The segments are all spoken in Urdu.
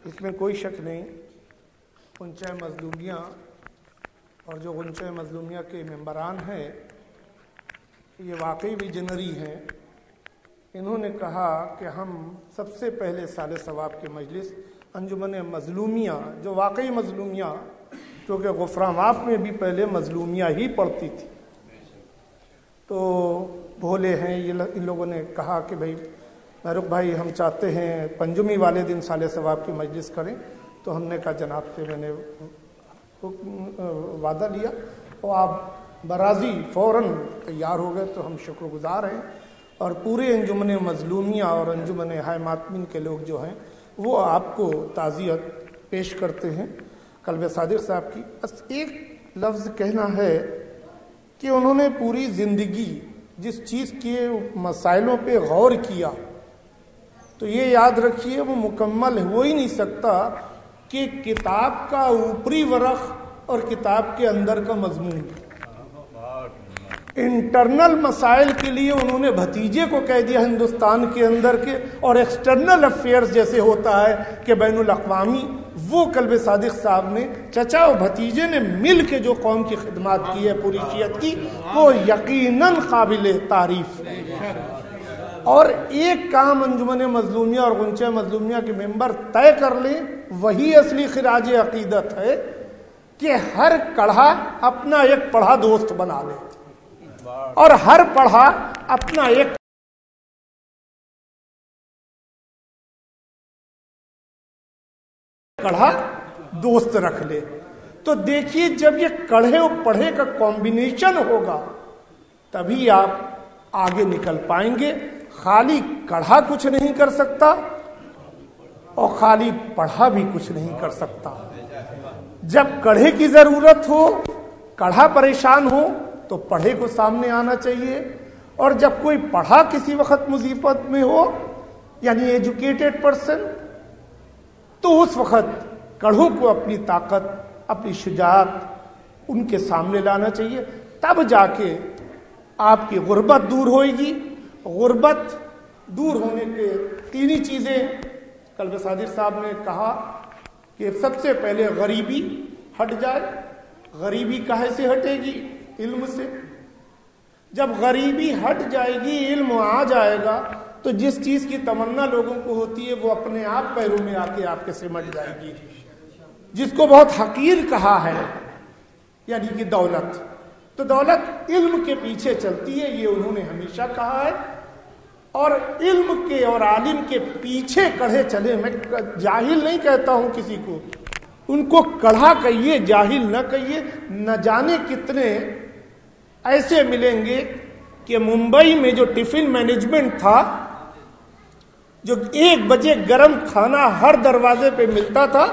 اس میں کوئی شک نہیں، غنچۂ مظلومیہ اور جو غنچۂ مظلومیہ کے ممبران ہیں یہ واقعی ویژنری ہیں۔ انہوں نے کہا کہ ہم سب سے پہلے سال ثواب کی مجلس انجمن مظلومیہ، جو واقعی مظلومیہ، کیونکہ غفران معاف میں بھی پہلے مظلومیہ ہی پڑتی تھی، تو بھولے ہیں ان لوگوں نے کہا کہ بھائی محروق بھائی ہم چاہتے ہیں پنجمی والے دن سال ثواب کی مجلس کریں، تو ہم نے کہا جناب سے میں نے وعدہ لیا اور آپ برازی فوراً تیار ہو گئے، تو ہم شکر گزار ہیں۔ اور پورے انجمن مظلومیہ اور انجمن ہائے ماتمین کے لوگ جو ہیں وہ آپ کو تعزیت پیش کرتے ہیں قلب صادق صاحب کی۔ بس ایک لفظ کہنا ہے کہ انہوں نے پوری زندگی جس چیز کے مسائلوں پہ غور کیا، تو یہ یاد رکھیے وہ مکمل ہو ہی نہیں سکتا کہ کتاب کا اوپری ورق اور کتاب کے اندر کا مضمون۔ انٹرنل مسائل کے لیے انہوں نے بھتیجے کو کہہ دیا ہندوستان کے اندر کے، اور ایکسٹرنل افیئرز جیسے ہوتا ہے کہ بین الاقوامی، وہ قلب صادق صاحب نے چچا اور بھتیجے نے مل کے جو قوم کی خدمات کی ہے پوری شیعت کی، وہ یقیناً قابل تعریف۔ اور ایک کام انجمن مظلومیہ اور غنچۂ مظلومیہ کے ممبر طے کر لیں، وہی اصلی خراج عقیدت ہے کہ ہر کڑھا اپنا ایک پڑھا دوست بنا لے، اور ہر پڑھا اپنا ایک کڑھا دوست رکھ لے۔ تو دیکھیے جب یہ کڑھے اور پڑھے کا کمبینیشن ہوگا تبھی آپ آگے نکل پائیں گے۔ خالی کڑھا کچھ نہیں کر سکتا اور خالی پڑھا بھی کچھ نہیں کر سکتا۔ جب کڑھے کی ضرورت ہو، کڑھا پریشان ہو، تو پڑھے کو سامنے آنا چاہیے، اور جب کوئی پڑھا کسی وقت مصیبت میں ہو، یعنی ایجوکیٹڈ پرسن، تو اس وقت کڑھوں کو اپنی طاقت، اپنی شجاعت ان کے سامنے لانا چاہیے، تب جا کے آپ کی غربت دور ہوئے گی۔ غربت دور ہونے کے تین ہی چیزیں قلب صادق صاحب نے کہا کہ سب سے پہلے غریبی ہٹ جائے۔ غریبی کہے سے ہٹے گی؟ علم سے۔ جب غریبی ہٹ جائے گی، علم آ جائے گا، تو جس چیز کی تمنا لوگوں کو ہوتی ہے وہ اپنے آپ پیروں میں آ کے آپ کے سمٹ جائے گی۔ جس کو بہت حقیر کہا ہے، یعنی کہ دولت، تو دولت علم کے پیچھے چلتی ہے، یہ انہوں نے ہمیشہ کہا ہے۔ اور علم کے اور عالم کے پیچھے کڑھے چلے۔ میں جاہل نہیں کہتا ہوں کسی کو، ان کو کڑھا کہیے، جاہل نہ کہیے۔ نہ جانے کتنے ایسے ملیں گے کہ ممبئی میں جو ٹفن مینجمنٹ تھا، جو 1 بجے گرم کھانا ہر دروازے پہ ملتا تھا،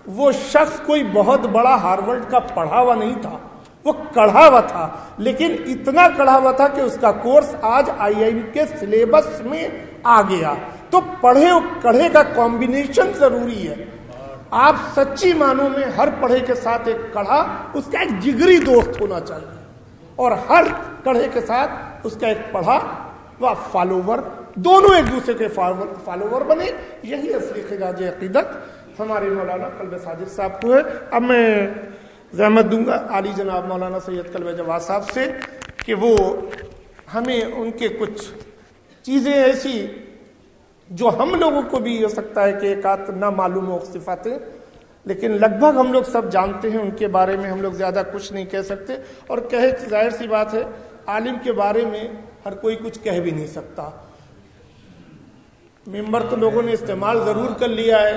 وہ شخص کوئی بہت بڑا ہارورڈ کا پڑھا ہوا نہیں تھا، وہ کڑھا ہوا تھا، لیکن اتنا کڑھا ہوا تھا کہ اس کا کورس آج IIM کے سلیبس میں آ گیا۔ تو پڑھے اور کڑھے کا کمبینیشن ضروری ہے۔ آپ سچی معنوں میں ہر پڑھے کے ساتھ ایک کڑھا، اس کا ایک جگری دوست ہونا چاہیے، اور ہر کڑھے کے ساتھ اس کا ایک پڑھا و فالوور، دونوں ایک دوسرے کے فالوور بنے۔ یہی اصلی خراج عقیدت ہمارے مولانا قلب صادق صاحب کو ہے۔ اب میں زحمت دوں گا عالی جناب مولانا سید قلب جواد صاحب سے کہ وہ ہمیں ان کے کچھ چیزیں ایسی جو ہم لوگوں کو بھی ہو سکتا ہے کہ ایک آدھ نہ معلوم ہو صفاتیں، لیکن لگ بھگ ہم لوگ سب جانتے ہیں، ان کے بارے میں ہم لوگ زیادہ کچھ نہیں کہہ سکتے، اور کہے ظاہر سی بات ہے عالم کے بارے میں ہر کوئی کچھ کہہ بھی نہیں سکتا۔ ممبر تو لوگوں نے استعمال ضرور کر لیا ہے۔